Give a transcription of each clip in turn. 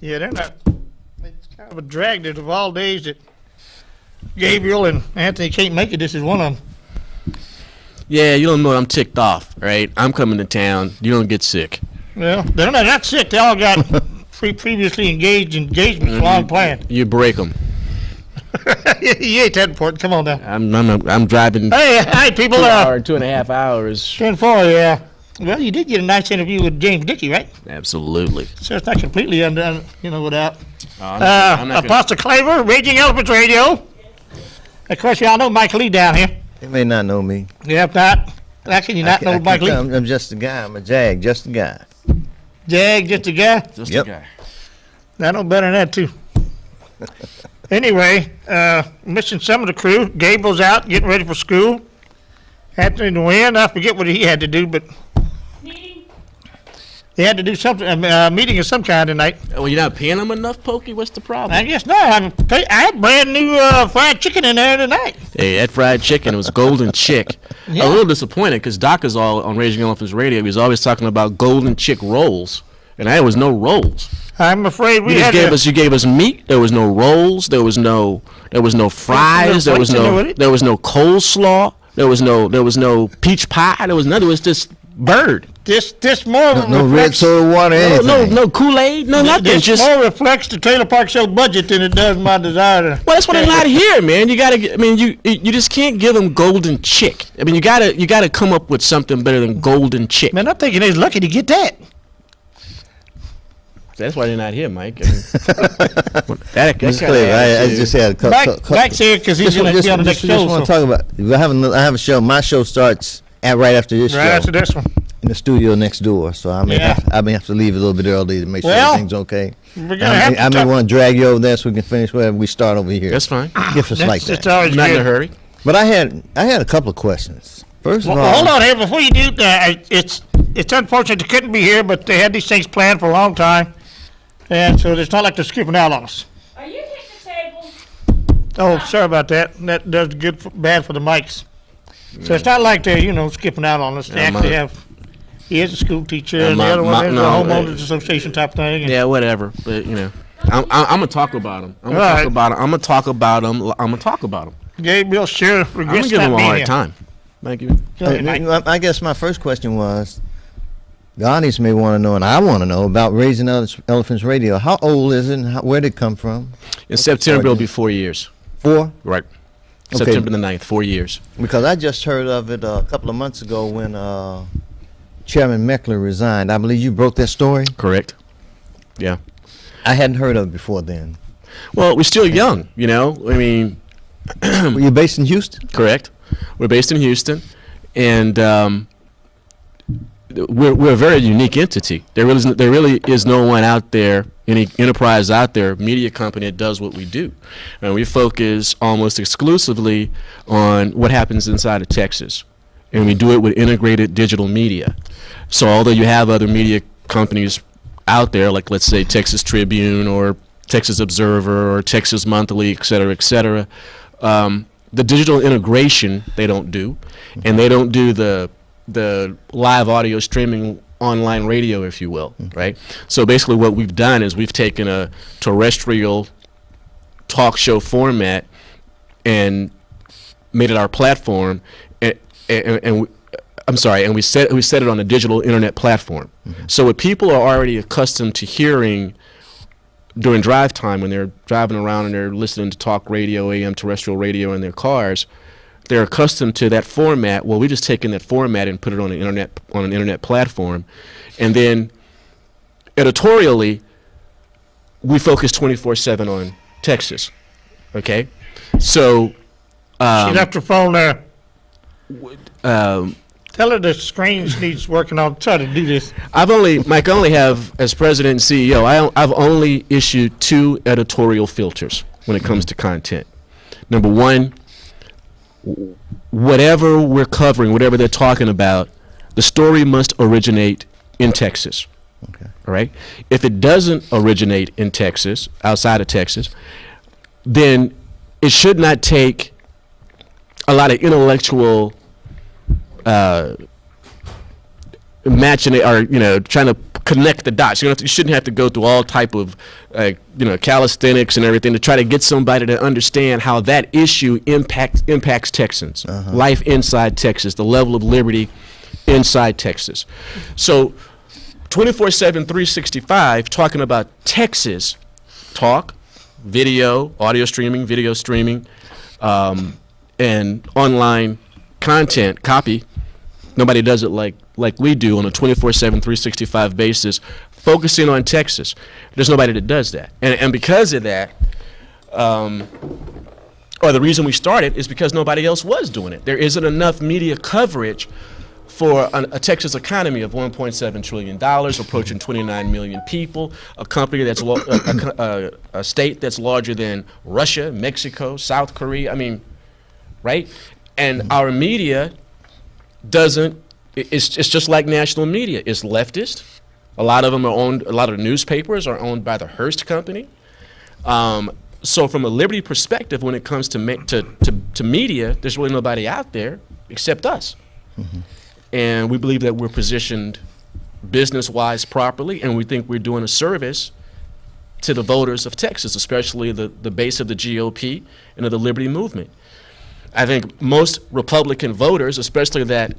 Yeah, they're not. It's kind of a drag. There's of all days that Gabriel and Anthony can't make it. This is one of them. Yeah, you don't know I'm ticked off, right? I'm coming to town. You don't get sick. Well, they're not sick. They all got previously engagements long planned. You break them. You ain't that important. Come on now. I'm driving. Hey, people. 2.5 hours. 10-4, yeah. Well, you did get a nice interview with James Dickey, right? Absolutely. So it's not completely undone, without. I'm not Apostle Claver, Raging Elephants Radio. Of course, y'all know Mike Lee down here. They may not know me. Yeah, if not, how can you not know Mike Lee? I'm just a guy. I'm a Jag, just a guy. Jag, just a guy? Just a guy. I know better than that, too. Anyway, missing some of the crew. Gabriel's out, getting ready for school. Anthony to win. I forget what he had to do, but he had to do something, a meeting of some kind tonight. Well, you're not paying him enough, Pokey? What's the problem? I guess not. I had brand new fried chicken in there tonight. Hey, that fried chicken, it was golden chick. Yeah. I'm a little disappointed because Doc is all on Raging Elephants Radio. He's always talking about golden chick rolls, and there was no rolls. I'm afraid we You gave us meat. There was no rolls. There was no fries. There was no coleslaw. There was no peach pie. There was nothing. It was just bird. This more no red soda water. Anything. No Kool-Aid. No nothing. This Just more reflects the Taylor Park Show budget than it does my desire to. Well, that's what I'm not here, man. You gotta. I mean, you just can't give them golden chick. I mean, you gotta come up with something better than golden chick. Man, I'm thinking they're lucky to get that. That's why they're not here, Mike. I mean, Mr. Claver, I just had a couple. Mike's here because he's going to be on the next show. Just want to talk about. I have a show. My show starts right after this show. Right after this one. In the studio next door, so I may have to leave a little bit early to make sure everything's okay. I may want to drag you over there so we can finish wherever we start over here. That's fine. If it's like that. It's always not good. in a hurry. But I had a couple of questions. First of all, hold on here before you do. It's unfortunate they couldn't be here, but they had these things planned for a long time, and so it's not like they're skipping out on us. Are you hitting the table? Oh, sorry about that. That does bad for the mics. So it's not like they're skipping out on us. They actually have. He is a school teacher, and the other one is a homeowners association type thing. Yeah, whatever. But I'm gonna talk about him. I'm gonna talk about him. Gabriel sure regrets I'm gonna give him a hard time. Thank you. I guess my first question was, the audience may want to know, and I want to know about Raising Elephants Radio. How old is it, and where did it come from? In September, it'll be 4 years. 4? Right. Okay. September the 9th, 4 years. Because I just heard of it a couple of months ago when Chairman Meckler resigned. I believe you broke that story? Correct. Yeah. I hadn't heard of it before then. Well, we're still young, I mean. Were you based in Houston? Correct. We're based in Houston, and we're a very unique entity. There really is no one out there, any enterprise out there, media company that does what we do. And we focus almost exclusively on what happens inside of Texas, and we do it with integrated digital media. So although you have other media companies out there, like let's say Texas Tribune or Texas Observer or Texas Monthly, et cetera, the digital integration they don't do, and they don't do the live audio streaming online radio, if you will, right? So basically what we've done is we've taken a terrestrial talk show format and made it our platform, and we set it on a digital internet platform. So what people are already accustomed to hearing during drive time when they're driving around and they're listening to talk radio, AM terrestrial radio in their cars, they're accustomed to that format. Well, we're just taking that format and put it on an internet platform, and then editorially, we focus 24/7 on Texas. Okay, so she left her phone there. Tell her the screen needs working on. Try to do this. Mike, only have, as president and CEO, I've only issued 2 editorial filters when it comes to content. Number one, whatever we're covering, whatever they're talking about, the story must originate in Texas. Okay. All right? If it doesn't originate in Texas, outside of Texas, then it should not take a lot of intellectual matching it, or trying to connect the dots. You shouldn't have to go through all type of calisthenics and everything to try to get somebody to understand how that issue impacts Texans, life inside Texas, the level of liberty inside Texas. So 24/7, 365, talking about Texas talk, video, audio streaming, video streaming, and online content, copy. Nobody does it like we do on a 24/7, 365 basis, focusing on Texas. There's nobody that does that. And because of that, or the reason we started is because nobody else was doing it. There isn't enough media coverage for a Texas economy of $1.7 trillion, approaching 29 million people, a company that's a state that's larger than Russia, Mexico, South Korea. I mean, right? And our media it's just like national media. It's leftist. A lot of them are owned, a lot of newspapers are owned by the Hearst Company. So from a liberty perspective, when it comes to media, there's really nobody out there except us. Mm-hmm. And we believe that we're positioned business-wise properly, and we think we're doing a service to the voters of Texas, especially the base of the GOP and of the liberty movement. I think most Republican voters, especially that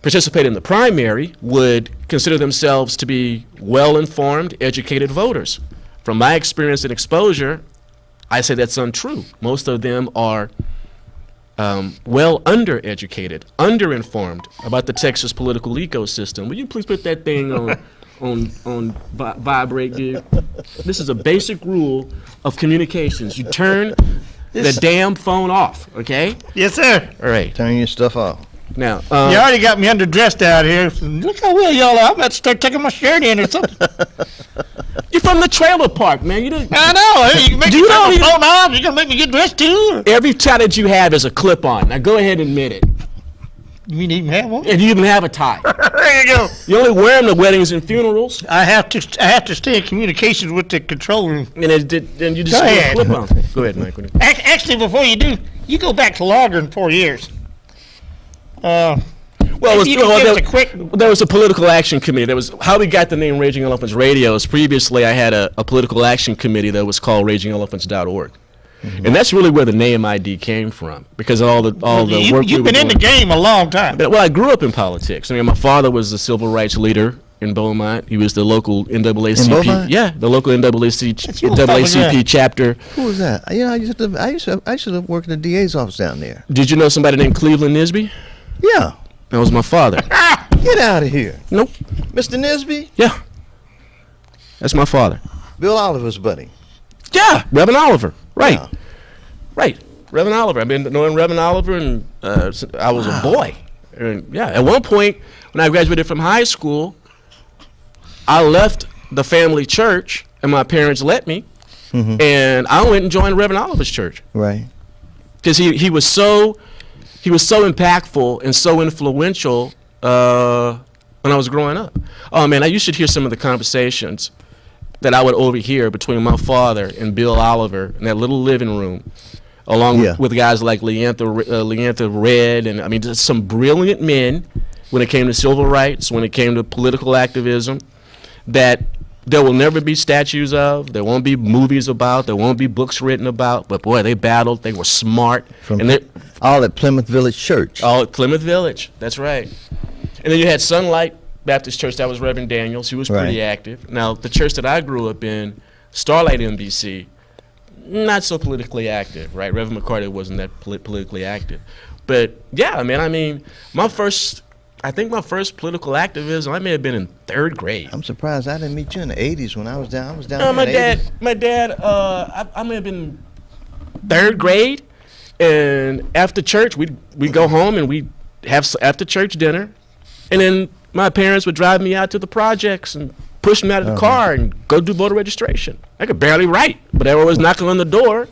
participate in the primary, would consider themselves to be well-informed, educated voters. From my experience and exposure, I say that's untrue. Most of them are well undereducated, underinformed about the Texas political ecosystem. Will you please put that thing on vibrate, dude? This is a basic rule of communications. You turn the damn phone off, okay? Yes, sir. All right. Turn your stuff off. Now, You already got me underdressed out here. Look how well y'all are. I'm about to start taking my shirt in or something. you're from the trailer park, man. You didn't. I know. You can make Do me you turn know my you- phone off. You're going to make me get dressed too? Every tie that you have is a clip-on. Now go ahead and admit it. You mean even have one? If you even have a tie, There you go. you only wear them to weddings and funerals, I have to stay in communications with the control room. and then you just Go wear a ahead. clip-on. Go ahead, Mike. Actually, before you do, you go back to longer than 4 years. Well, You can give us a quick- there was a political action committee. That was how we got the name Raging Elephants Radios. Previously, I had a political action committee that was called RagingElephants.org. Mm-hmm. And that's really where the name ID came from, because of all the work You've been in the game a long time. Well, I grew up in politics. I mean, my father was the civil rights leader in Beaumont. He was the local NAACP. In Beaumont? Yeah, the local NAACP chapter. Who was that? You know, I used to work in the DA's office down there. Did you know somebody named Cleveland Nisby? Yeah. That was my father. Get out of here. Nope. Mr. Nisby? Yeah. That's my father. Bill Oliver's buddy. Yeah, Reverend Oliver. Right. Yeah. Right. Reverend Oliver. I've been knowing Reverend Oliver and since I was a boy. And yeah, at one point when I graduated from high school, I left the family church, and my parents let me, and I went and joined Reverend Oliver's church. Right. Because he was so impactful and so influential when I was growing up. Oh man, you should hear some of the conversations that I would overhear between my father and Bill Oliver in that little living room, along with guys like Leantha Red, and I mean just some brilliant men when it came to civil rights, when it came to political activism, that there will never be statues of, there won't be movies about, there won't be books written about, but boy, they battled, they were smart. All at Plymouth Village Church. All at Plymouth Village, that's right. And then you had Sunlight Baptist Church, that was Reverend Daniels, he was pretty active. Now, the church that I grew up in, Starlight NBC, not so politically active, right? Reverend McCarty wasn't that politically active. But yeah, man, I mean, my first political activism, I may have been in 3rd grade. I'm surprised I didn't meet you in the 80s when I was down here in my the dad, 80s. I may have been 3rd grade, and after church, we'd go home and we'd have after church dinner, and then my parents would drive me out to the projects and push me out of the car and go do voter registration. I could barely write, but everyone was knocking on the door,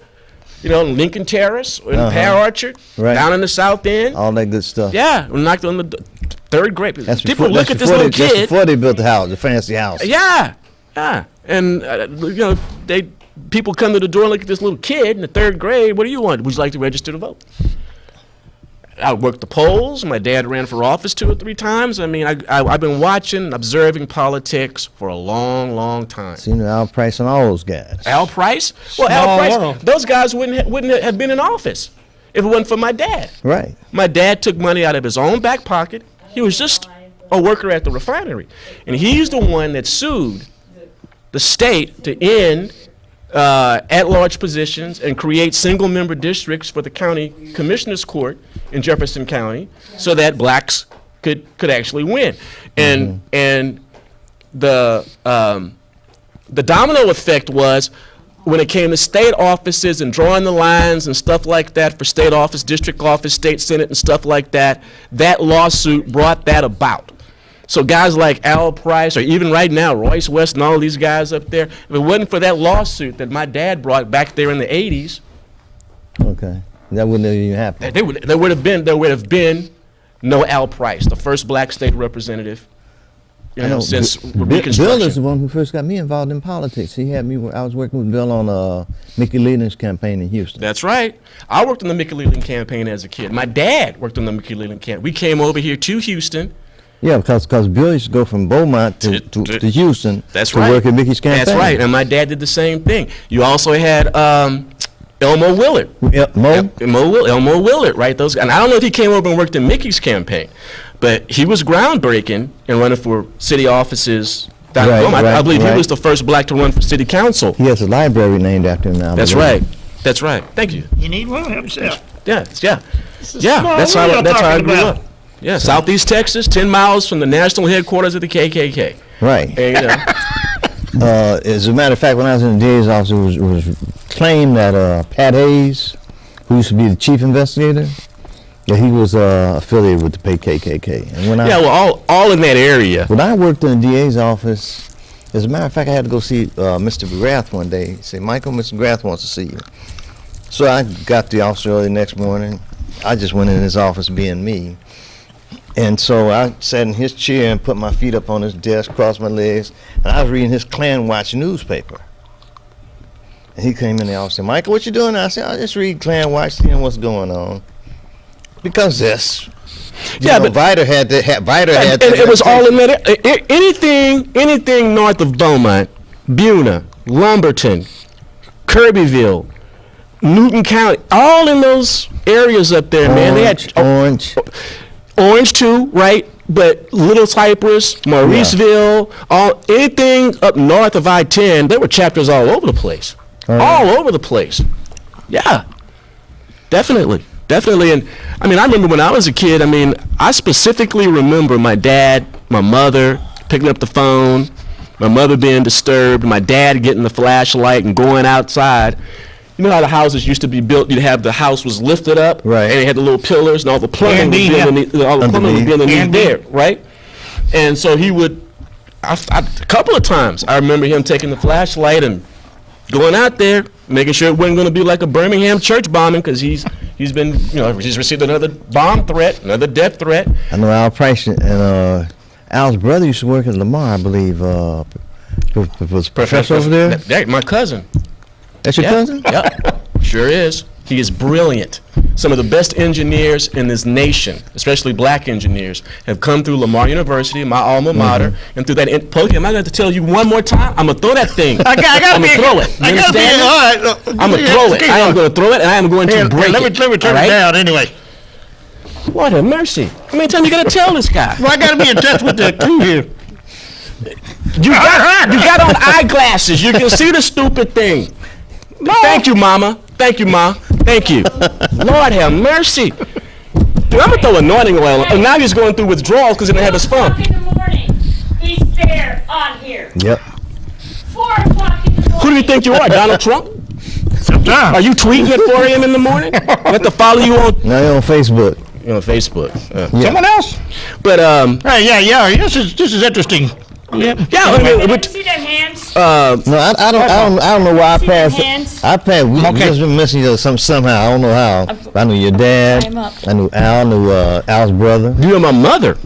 you know, in Lincoln Terrace, or in Pear Orchard, down in the South End. All that good stuff. Yeah, we knocked on the 3rd grade. That's People before, look at this little kid. That's before they built the house, the fancy house. Yeah, and you know, people come to the door and look at this little kid in the 3rd grade. What do you want? Would you like to register to vote? I worked the polls. My dad ran for office 2 or 3 times. I mean, I've been watching, observing politics for a long, long time. So, Al Price and all those guys. Al Price? Well, Small Al Price, world. those guys wouldn't have been in office if it wasn't for my dad. Right. My dad took money out of his own back pocket. He was just a worker at the refinery. And he's the one that sued the state to end at-large positions and create single-member districts for the county commissioner's court in Jefferson County so that blacks could actually win. And the domino effect was when it came to state offices and drawing the lines and stuff like that for state office, district office, state senate and stuff like that, that lawsuit brought that about. So guys like Al Price, or even right now, Royce West and all these guys up there, if it wasn't for that lawsuit that my dad brought back there in the 80s, Okay. That wouldn't have even happened. there would have been no Al Price, the first black state representative, since Bill Reconstruction. is the one who first got me involved in politics. He had me. I was working with Bill on Mickey Leland's campaign in Houston. That's right. I worked on the Mickey Leland campaign as a kid. My dad worked on the Mickey Leland campaign. We came over here to Houston. Yeah, because Bill used to go from Beaumont to Houston That's to right. work at Mickey's campaign. That's right. And my dad did the same thing. You also had Elmo Willard. Yep, Mo. Elmo Willard, right? Those, and I don't know if he came over and worked in Mickey's campaign, but he was groundbreaking in running for city offices down in Right, Beaumont. I right, believe right. he was the first black to run for city council. He has a library named after him now. I That's believe. right. That's right. Thank you. You need one himself. Yeah. Yeah. is Yeah. small That's world how I talking grew about. up. Yeah. Southeast Texas, 10 miles from the national headquarters of the KKK. Right. And, As a matter of fact, when I was in the DA's office, it was claimed that Pat Hayes, who used to be the chief investigator, that he was affiliated with the KKK. And when yeah. Well, all in that area. When I worked in the DA's office, as a matter of fact, I had to go see Mr. McGrath one day. He said, Michael, Mr. McGrath wants to see you. So I got to the office early the next morning. I just went in his office being me. And so I sat in his chair and put my feet up on his desk, crossed my legs, and I was reading his Klan Watch newspaper. And he came in the office and said, Michael, what you doing? I said, I just read Klan Watch, seeing what's going on. Because this. But Viter had to. And it was all in that. Anything north of Beaumont, Buna, Lumberton, Kirbyville, Newton County, all in those areas up there, man. They had Orange too, right? But Little Cypress, Mauriceville, anything up north of I-10, there were chapters all over the place. All over the place. Yeah, definitely. And I mean, I remember when I was a kid, I specifically remember my dad, my mother picking up the phone, my mother being disturbed, my dad getting the flashlight and going outside. You know how the houses used to be built? You'd have the house was lifted up, right, and it had the little pillars, and all the plumbing would be underneath there, right? And so he would, a couple of times, I remember him taking the flashlight and going out there, making sure it wasn't going to be like a Birmingham church bombing, because he's received another bomb threat, another death threat. I know Al Price and Al's brother used to work at Lamar, I believe. Was professor over there? My cousin. That's your cousin? Yeah, sure is. He is brilliant. Some of the best engineers in this nation, especially black engineers, have come through Lamar University, my alma mater, and through that. Pokey, am I going to tell you one more time? I'm going to throw that thing. I'm going to throw it. You understand me? All right. I'm going to throw it. I am going to throw it, and I am going to break it. Let me turn it down anyway. What a mercy. How many times you got to tell this guy? Well, I got to be in touch with the crew here. You got on eyeglasses. You can see the stupid thing. Thank you, Mama. Thank you, Ma. Thank you. Lord have mercy. Dude, I'm going to throw anointing oil. And now he's going through withdrawals because he didn't have his phone. 4 o'clock in the morning. He's there on here. Yep. 4 o'clock in the morning. Who do you think you are, Donald Trump? Sometimes. Are you tweeting at 4 a.m. in the morning? I have to follow you on. Now you're on Facebook. You're on Facebook. Someone else? But Hey, yeah. This is interesting. Yeah. Did you see them hands? No, I don't know why I See passed. them hands? We just been missing each other somehow. I don't know how. I knew your dad. I'm up. I knew Al. I knew Al's brother. you and my mother.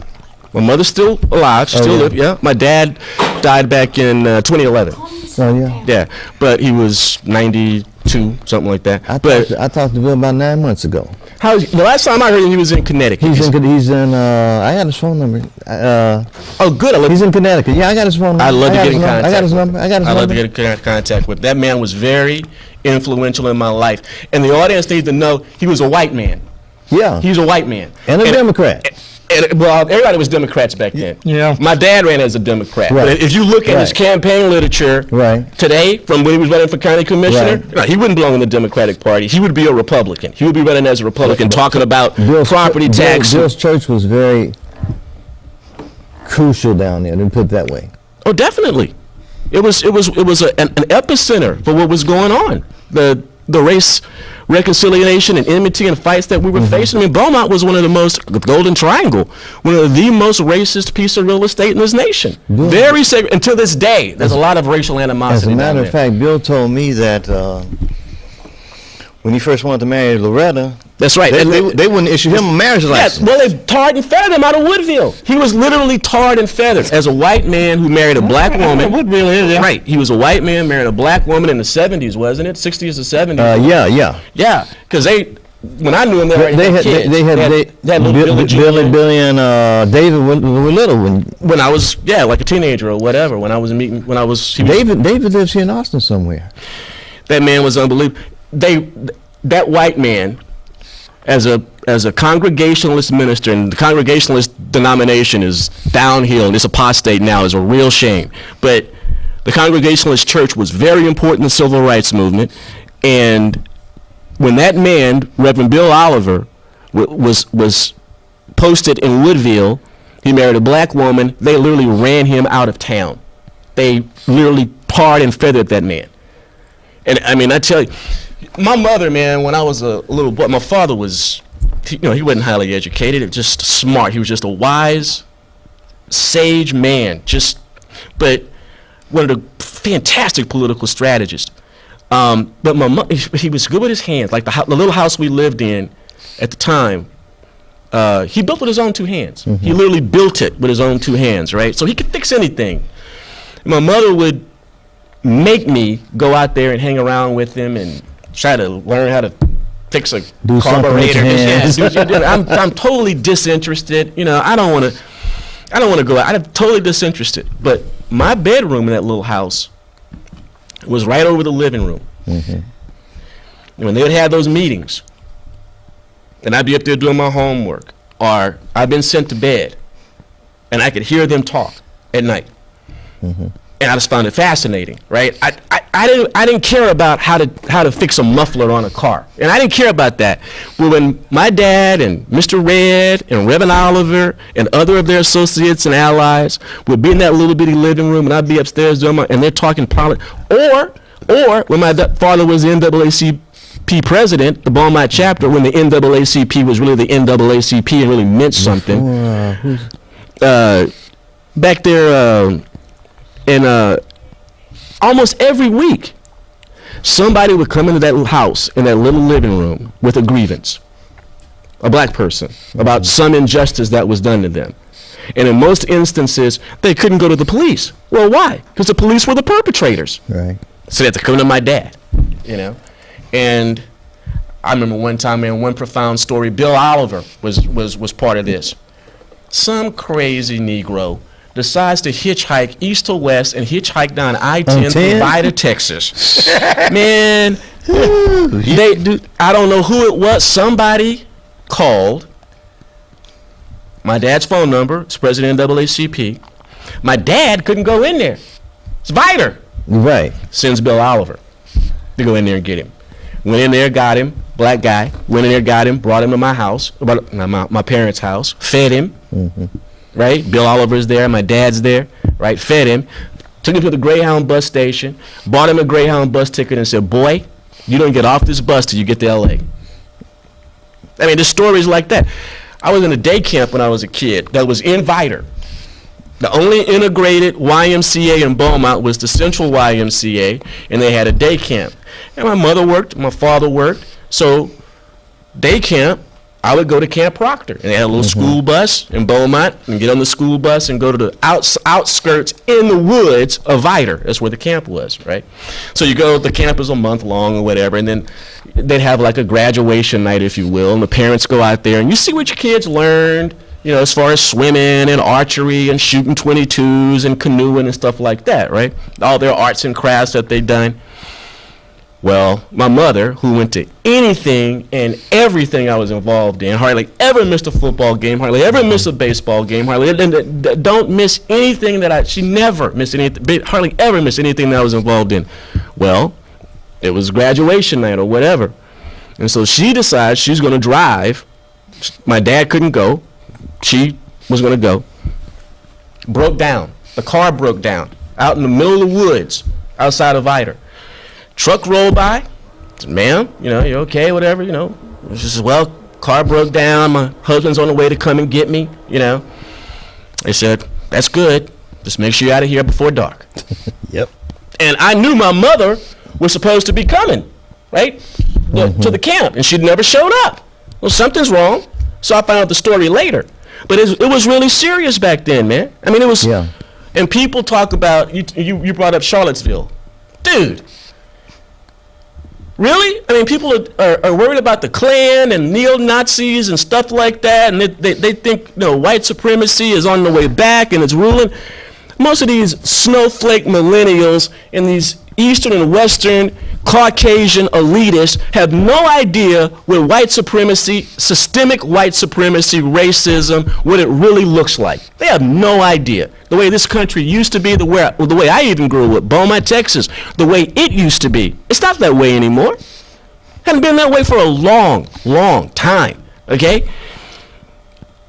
My mother's still alive. She still yeah. lives. Yeah. My dad died back in 2011. Oh yeah. Yeah, but he was 92, something like that. I But talked to Bill about 9 months ago. The last time I heard him, he was in Connecticut. He's in. I got his phone number. Oh, good. He's in Connecticut. Yeah, I got his phone number. I love to get in contact. I got his number. I love to get in contact with. That man was very influential in my life, and the audience needs to know he was a white man. Yeah. He was a white man And a Democrat. Well, everybody was Democrats back then. Yeah. My dad ran as a Democrat. Right. But if you look at his Right. campaign literature today, from when he was running for county commissioner, Right. no, he wouldn't belong in the Democratic Party. He would be a Republican. He would be running as a Republican, talking about property tax. Bill's church was very crucial down there. Let me put it that way. Oh, definitely. It was an epicenter for what was going on. The race reconciliation and enmity and fights that we were facing. I mean, Beaumont was one of the Golden Triangle, one of the most racist piece of real estate in this nation. Bill, Very segregated. And to this day, there's a lot of racial animosity. As a matter down of there. fact, Bill told me that when he first wanted to marry Loretta, That's right. they wouldn't issue him a marriage Yes, license. well, they tarred and feathered him out of Woodville. He was literally tarred and feathered as a white man who married a black woman. Woodville is, yeah. Right. He was a white man, married a black woman in the 70s, wasn't it? 60s or 70s? Yeah. Yeah, because when I knew him, they already They had had kids. they had little Billy and David were little when I was, like a teenager or whatever, when I was meeting, David lives here in Austin somewhere. that man was unbelievable. That white man, as a Congregationalist minister, and the Congregationalist denomination is downhill and it's apostate now, is a real shame. But the Congregationalist church was very important in the civil rights movement, and when that man, Reverend Bill Oliver, was posted in Woodville, he married a black woman. They literally ran him out of town. They literally tarred and feathered that man. And I mean, I tell you, my mother, man, when I was a little boy, my father was, he wasn't highly educated, just smart. He was just a wise, sage man, but one of the fantastic political strategists. But my mom, he was good with his hands. Like the little house we lived in at the time, he built with his own two hands. He literally built it with his own two hands, right? So he could fix anything. My mother would make me go out there and hang around with him and try to learn how to fix a Do something with carburetor. your hands. I'm totally disinterested. I don't want to go out. I'm totally disinterested. But my bedroom in that little house was right over the living room. And when they would have those meetings, and I'd be up there doing my homework, or I've been sent to bed, and I could hear them talk at night. And I just found it fascinating, right? I didn't care about how to fix a muffler on a car, and I didn't care about that. But when my dad and Mr. Red and Reverend Oliver and other of their associates and allies would be in that little bitty living room, and I'd be upstairs doing and they're talking politics, or when my father was the NAACP president, the Beaumont chapter, when the NAACP was really the NAACP and really meant something. Back there. And almost every week, somebody would come into that little house, in that little living room, with a grievance, a black person, about some injustice that was done to them. And in most instances, they couldn't go to the police. Well, why? Because the police were the perpetrators. Right. So they had to come to my dad, And I remember one time, in one profound story, Bill Oliver was part of this. Some crazy Negro decides to hitchhike east to west and hitchhike down I-10 through Vida, Texas. Man, I don't know who it was. Somebody called my dad's phone number. It's president of NAACP. My dad couldn't go in there. It's Vida. Right. Sends Bill Oliver to go in there and get him. Went in there, got him, black guy. Went in there, got him, brought him to my house, my parents' house, fed him. Right? Bill Oliver's there, my dad's there, right? Fed him, took him to the Greyhound bus station, bought him a Greyhound bus ticket and said, boy, you don't get off this bus till you get to LA. I mean, there's stories like that. I was in a day camp when I was a kid that was in Vida. The only integrated YMCA in Beaumont was the Central YMCA, and they had a day camp. And my mother worked, my father worked, so day camp, I would go to Camp Proctor, and they had a little school bus in Beaumont, and get on the school bus and go to the outskirts in the woods of Vidor. That's where the camp was, right? So you go, the camp is a month long or whatever, and then they'd have like a graduation night, if you will, and the parents go out there, and you see what your kids learned, you know, as far as swimming and archery and shooting 22s and canoeing and stuff like that, right? All their arts and crafts that they've done. Well, my mother, who went to anything and everything I was involved in, hardly ever missed a football game, hardly ever missed a baseball game, don't miss anything she never missed anything, hardly ever missed anything that I was involved in. Well, it was graduation night or whatever. And so she decides she's going to drive. My dad couldn't go. She was going to go. Broke down. The car broke down out in the middle of the woods outside of Vidor. Truck rolled by. Said, ma'am, you know, you okay, whatever, you know. She says, well, car broke down. My husband's on the way to come and get me, you know. They said, that's good. Just make sure you're out of here before dark. Yep. And I knew my mother was supposed to be coming, right, to the camp, and she'd never showed up. Well, something's wrong. So I found out the story later. But it was really serious back then, man. I mean, it was, and people talk about, you brought up Charlottesville. Dude. Really? I mean, people are worried about the Klan and neo-Nazis and stuff like that, and they think, you know, white supremacy is on the way back and it's ruling. Most of these snowflake millennials and these Eastern and Western Caucasian elitists have no idea what white supremacy, systemic white supremacy, racism, what it really looks like. They have no idea. The way this country used to be, the way I even grew up, Beaumont, Texas, the way it used to be. It's not that way anymore. Hasn't been that way for a long, long time, okay?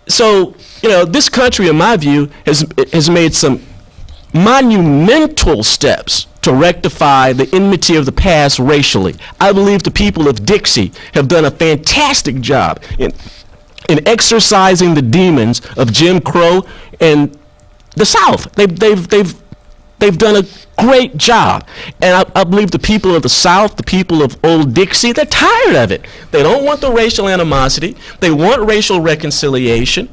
So, you know, this country, in my view, has made some monumental steps to rectify the enmity of the past racially. I believe the people of Dixie have done a fantastic job in exorcising the demons of Jim Crow and the South. They've done a great job. And I believe the people of the South, the people of old Dixie, they're tired of it. They don't want the racial animosity. They want racial reconciliation.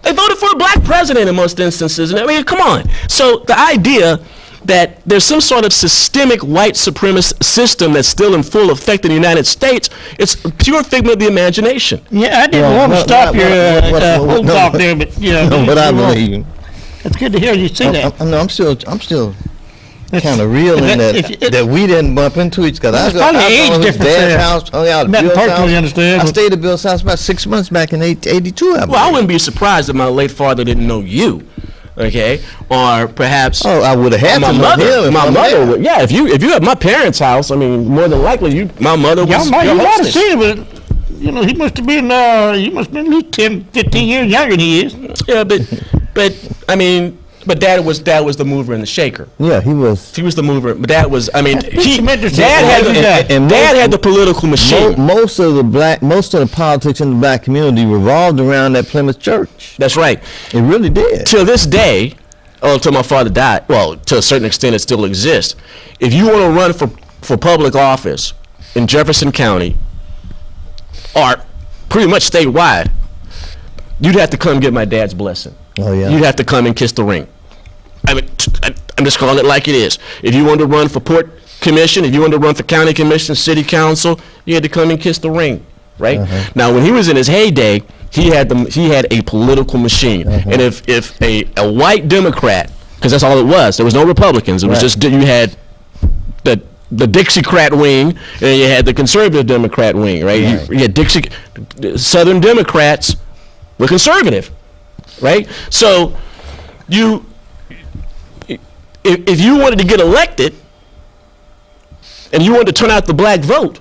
They voted for a black president in most instances. And I mean, come on. So the idea that there's some sort of systemic white supremacist system that's still in full effect in the United States, it's a pure figment of the imagination. Yeah, I didn't want to stop your whole talk there, but you know. No, but I believe. It's good to hear you say that. I'm still kind of reeling that we didn't bump into each other. I was at his dad's house, hung out at Bill's house. I stayed at Bill's house about 6 months back in 82. Well, I wouldn't be surprised if my late father didn't know you. Okay, or perhaps. Oh, I would have had my to mother. know him. My mother would. Yeah, if you at my parents' house, I mean, more than likely, my mother was. You might have seen him, but you know, he must have been at least 10, 15 years younger than he is. Yeah, but I mean. But dad was the mover and the shaker. Yeah, he was. He was the mover. But dad was. I mean, Dad had the political machine. Most of the politics in the black community revolved around that Plymouth church. That's right. It really did. Till this day, until my father died. Well, to a certain extent, it still exists. If you want to run for public office in Jefferson County, or pretty much statewide, you'd have to come get my dad's blessing. Oh, yeah. You'd have to come and kiss the ring. I mean, I'm just calling it like it is. If you wanted to run for Port Commission, if you wanted to run for County Commission, City Council, you had to come and kiss the ring, right? Now, when he was in his heyday, he had a political machine. And if a white Democrat, because that's all it was, there was no Republicans. It was just you had the Dixiecrat wing, and you had the conservative Democrat wing, right? You had Southern Democrats were conservative. Right? So if you wanted to get elected and you wanted to turn out the black vote,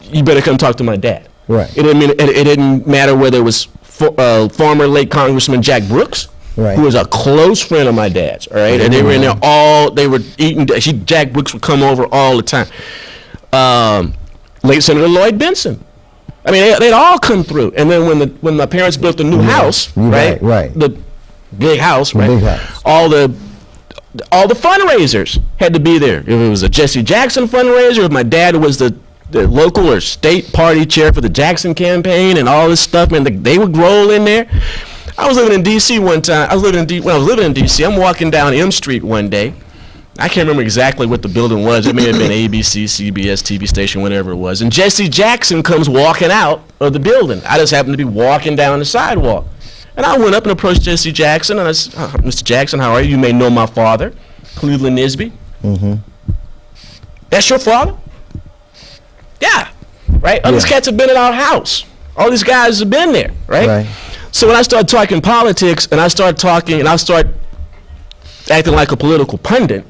you better come talk to my dad. Right. It didn't matter whether it was former late Congressman Jack Brooks, who was a close friend of my dad's, all right? And they were in there they were eating, Jack Brooks would come over all the time. Late Senator Lloyd Benson. I mean, they'd all come through. And then when my parents built the new house, right? The big house, right? Big house. All the fundraisers had to be there. If it was a Jesse Jackson fundraiser, if my dad was the the local or state party chair for the Jackson campaign and all this stuff, man. They would roll in there. I was living in D.C. one time. When I was living in D.C., I'm walking down M Street one day. I can't remember exactly what the building was. It may have been ABC, CBS, TV station, whatever it was. And Jesse Jackson comes walking out of the building. I just happened to be walking down the sidewalk. And I went up and approached Jesse Jackson, and I said, Mr. Jackson, how are you? You may know my father, Cleveland Nisby. Mm-hmm. That's your father? Yeah. Right? All these cats have been in our house. All these guys have been there, right? So when I start talking politics, and I start acting like a political pundit,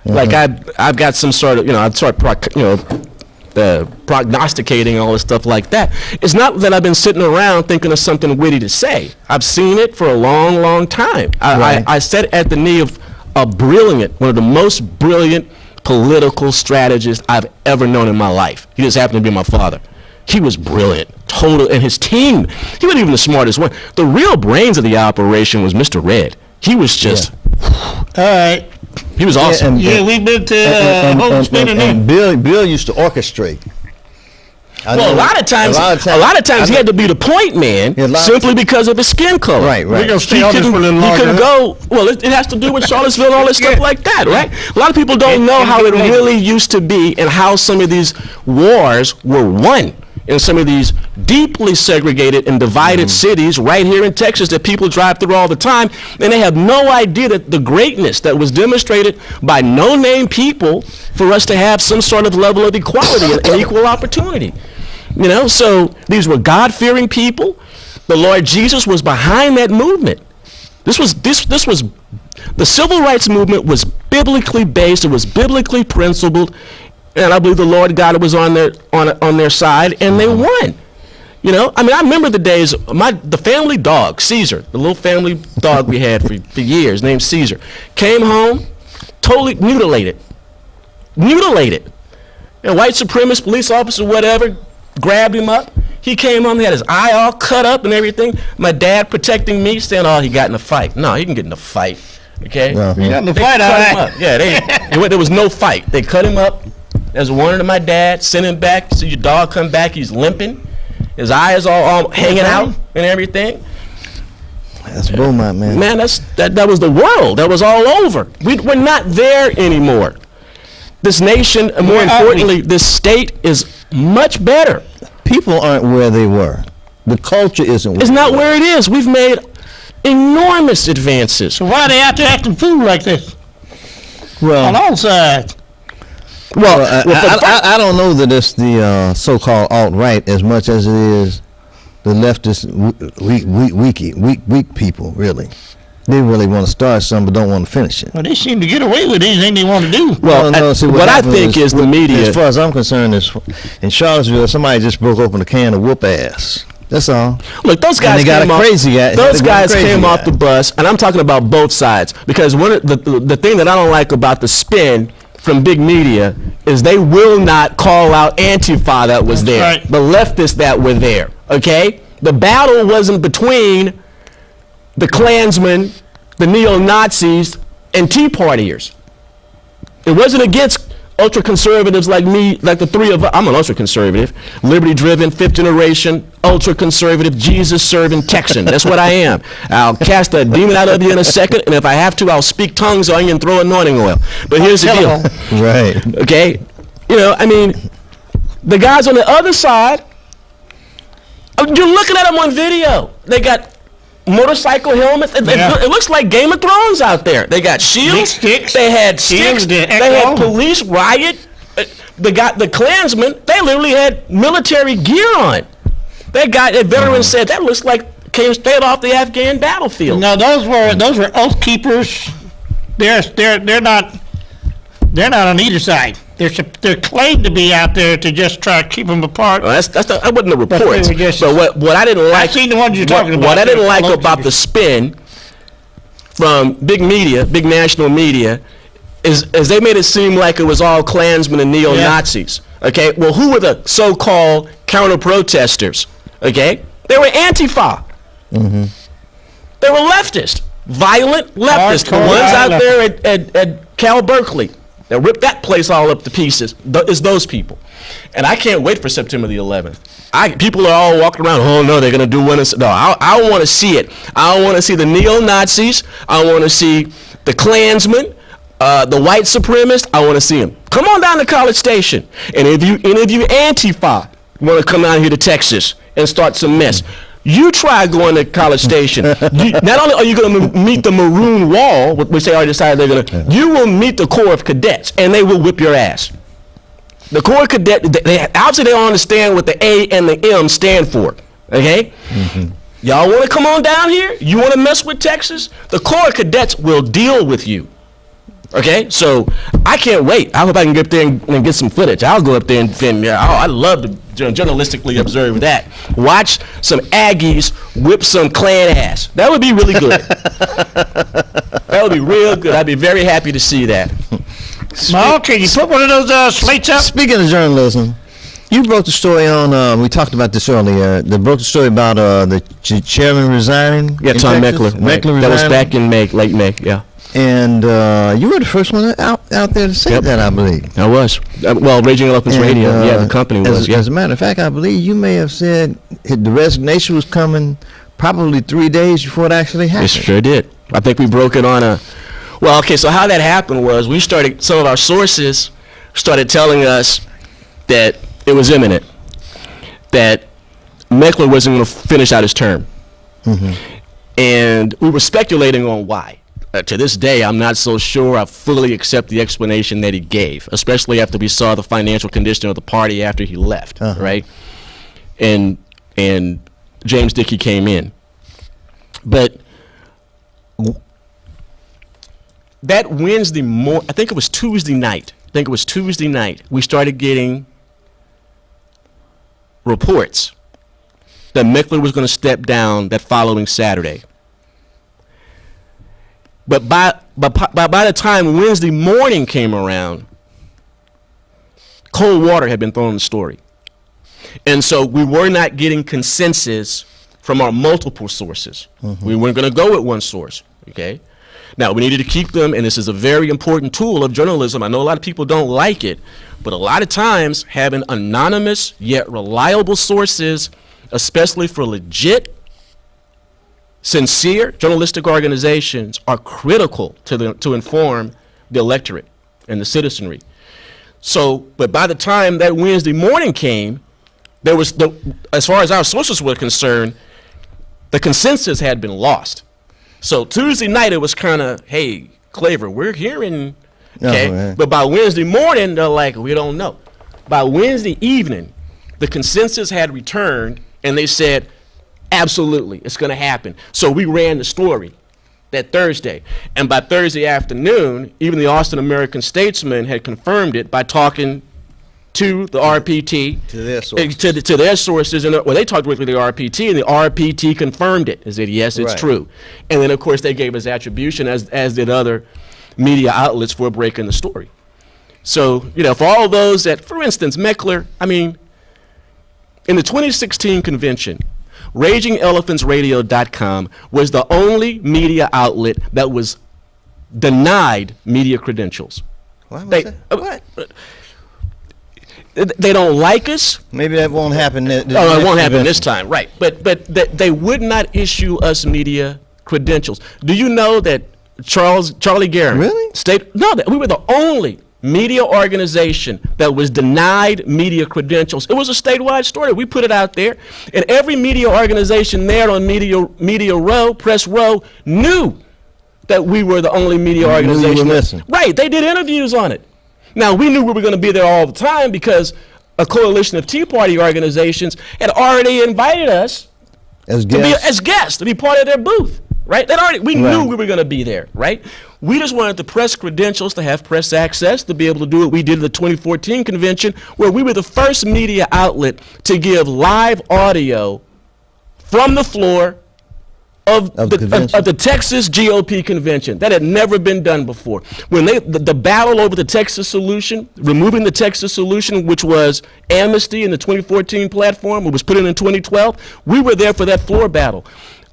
like I've got some sort of, I start prognosticating all this stuff like that. It's not that I've been sitting around thinking of something witty to say. I've seen it for a long, long time. I sat at the knee of a brilliant, one of the most brilliant political strategists I've ever known in my life. He just happened to be my father. He was brilliant, total, and his team, he wasn't even the smartest one. The real brains of the operation was Mr. Red. He was just, All right. he was awesome. We've been to home spinning and Bill used to orchestrate. Well, a lot of times he had to be the point man simply because of his skin color. Right. We're going to stay on this for a little longer. He couldn't go, well, it has to do with Charlottesville and all this stuff like that, right? A lot of people don't know how it really used to be and how some of these wars were won in some of these deeply segregated and divided cities right here in Texas that people drive through all the time, and they have no idea that the greatness that was demonstrated by no-name people for us to have some sort of level of equality and equal opportunity. So these were God-fearing people. The Lord Jesus was behind that movement. This was the civil rights movement was biblically based. It was biblically principled. And I believe the Lord God was on their side, and they won. I remember the days, the family dog, Caesar, the little family dog we had for years, named Caesar, came home, totally mutilated. And white supremacist police officer, whatever, grabbed him up. He came home, he had his eye all cut up and everything. My dad protecting me, saying, oh, he got in a fight. No, he didn't get in a fight, okay? He got in a fight, all right. Yeah, there was no fight. They cut him up. There's a warning to my dad, send him back. See your dog come back, he's limping. His eyes all hanging out and everything. That's Beaumont, man. Man, that was the world. That was all over. We're not there anymore. This nation, and more importantly, this state is much better. People aren't where they were. The culture isn't where it's not where it is. We've made enormous advances. So why are they out there acting fool like this? Well, on all sides. Well, I don't know that it's the so-called alt-right as much as it is the leftist weak people, really. They really want to start something but don't want to finish it. Well, they seem to get away with anything they want to do. Well, what I think is the media. As far as I'm concerned, is in Charlottesville, somebody just broke open a can of whoop ass. That's all. Look, those guys came off the bus, and I'm talking about both sides, because the thing that I don't like about the spin from big media is they will not call out Antifa that was there, right. The leftists that were there, okay? The battle wasn't between the Klansmen, the neo-Nazis, and Tea Partiers. It wasn't against ultra-conservatives like me, like the three of us. I'm an ultra-conservative, liberty-driven, fifth generation, ultra-conservative, Jesus-serving Texan. That's what I am. I'll cast a demon out of you in a second, and if I have to, I'll speak tongues on you and throw anointing oil. But here's the deal. Right. Okay? The guys on the other side, you're looking at them on video. They got motorcycle helmets. It looks like Game of Thrones out there. They got shields. Sticks. They had sticks. They had police riot. The Klansmen, they literally had military gear on. That veteran said that looks like came straight off the Afghan battlefield. No, those were oath keepers. They're not on either side. They're claimed to be out there to just try to keep them apart. Well, that wasn't the reports. But what I didn't like, I've seen the ones you're talking about. What I didn't like about the spin from big media, big national media, is they made it seem like it was all Klansmen and neo-Nazis. Yeah. Okay, well, who were the so-called counter-protesters? Okay, they were Antifa. Mm-hmm. They were leftist, violent leftist. The ones out there at Cal Berkeley that ripped that place all up to pieces is those people. And I can't wait for September the 11th. People are all walking around, oh no, they're going to do one. No, I want to see it. I want to see the neo-Nazis. I want to see the Klansmen, the white supremacists. I want to see them. Come on down to College Station. And if you Antifa want to come out here to Texas and start some mess, you try going to College Station. Not only are you going to meet the Maroon Wall, which they already decided they're going to, you will meet the Corps of Cadets, and they will whip your ass. The Corps of Cadets, obviously they don't understand what the A and the M stand for, okay? Mm-hmm. Y'all want to come on down here? You want to mess with Texas? The Corps of Cadets will deal with you, okay? So I can't wait. I hope I can get up there and get some footage. I'll go up there and I'd love to journalistically observe that. Watch some Aggies whip some Klan ass. That would be really good. That would be real good. I'd be very happy to see that. Small, can you put one of those slates up? Speaking of journalism, you broke the story on, we talked about this earlier, they broke the story about the chairman resigning. Yeah, Tom Meckler. That was back in May, late May, yeah. And you were the first one out there to say that, I believe. I was. Well, Raging Elephants Radio, the company was, As a matter of fact, I believe you may have said the resignation was coming probably 3 days before it actually happened. It sure did. I think we broke it on well, okay, so how that happened was some of our sources started telling us that it was imminent, that Meckler wasn't going to finish out his term. Mm-hmm. And we were speculating on why. To this day, I'm not so sure I fully accept the explanation that he gave, especially after we saw the financial condition of the party after he left, right? And James Dickey came in. But that Wednesday morning, I think it was Tuesday night, we started getting reports that Meckler was going to step down that following Saturday. But by the time Wednesday morning came around, cold water had been thrown on the story. And so we were not getting consensus from our multiple sources. Mm-hmm. We weren't going to go with one source, okay? Now, we needed to keep them, and this is a very important tool of journalism. I know a lot of people don't like it, but a lot of times having anonymous yet reliable sources, especially for legit, sincere journalistic organizations, are critical to inform the electorate and the citizenry. So, but by the time that Wednesday morning came, there was, as far as our sources were concerned, the consensus had been lost. So Tuesday night it was kind of, hey, Claver, we're hearing, okay? But by Wednesday morning, they're like, we don't know. By Wednesday evening, the consensus had returned, and they said, absolutely, it's going to happen. So we ran the story that Thursday. And by Thursday afternoon, even the Austin American-Statesman had confirmed it by talking to the RPT, to their sources, to their sources, and they talked directly to the RPT, and the RPT confirmed it and said, yes, it's true. And then, of course, they gave us attribution, as did other media outlets, for breaking the story. So, for all those that, for instance, Meckler, I mean, in the 2016 convention, RagingElephantsRadio.com was the only media outlet that was denied media credentials. What? They don't like us. Maybe that won't happen. It won't happen this time, right? But they would not issue us media credentials. Do you know that Charlie Guerin? Really? That we were the only media organization that was denied media credentials. It was a statewide story. We put it out there, and every media organization there on Media Row, Press Row, knew that we were the only media organization. You were missing. Right? They did interviews on it. Now, we knew we were going to be there all the time because a coalition of Tea Party organizations had already invited us as guests to be part of their booth, right? We knew we were going to be there, right? We just wanted the press credentials to have press access to be able to do what we did at the 2014 convention, where we were the first media outlet to give live audio from the floor of the Texas GOP convention. That had never been done before. When the battle over the Texas solution, removing the Texas solution, which was amnesty in the 2014 platform, it was put in 2012, we were there for that floor battle.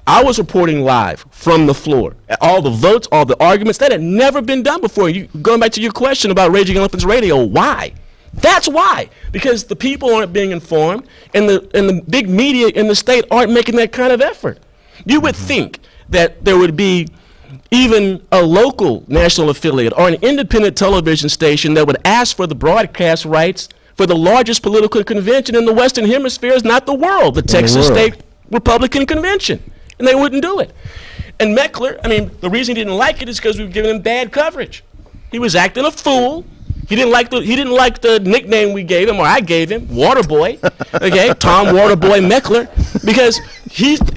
I was reporting live from the floor. All the votes, all the arguments, that had never been done before. Going back to your question about Raging Elephants Radio, why? That's why, because the people aren't being informed, and the big media in the state aren't making that kind of effort. You would think that there would be even a local national affiliate or an independent television station that would ask for the broadcast rights for the largest political convention in the Western Hemisphere, is not the world, the Texas State Republican Convention, and they wouldn't do it. And Meckler, I mean, the reason he didn't like it is because we were giving him bad coverage. He was acting a fool. He didn't like the nickname we gave him, or I gave him, Waterboy, okay, Tom Waterboy Meckler, because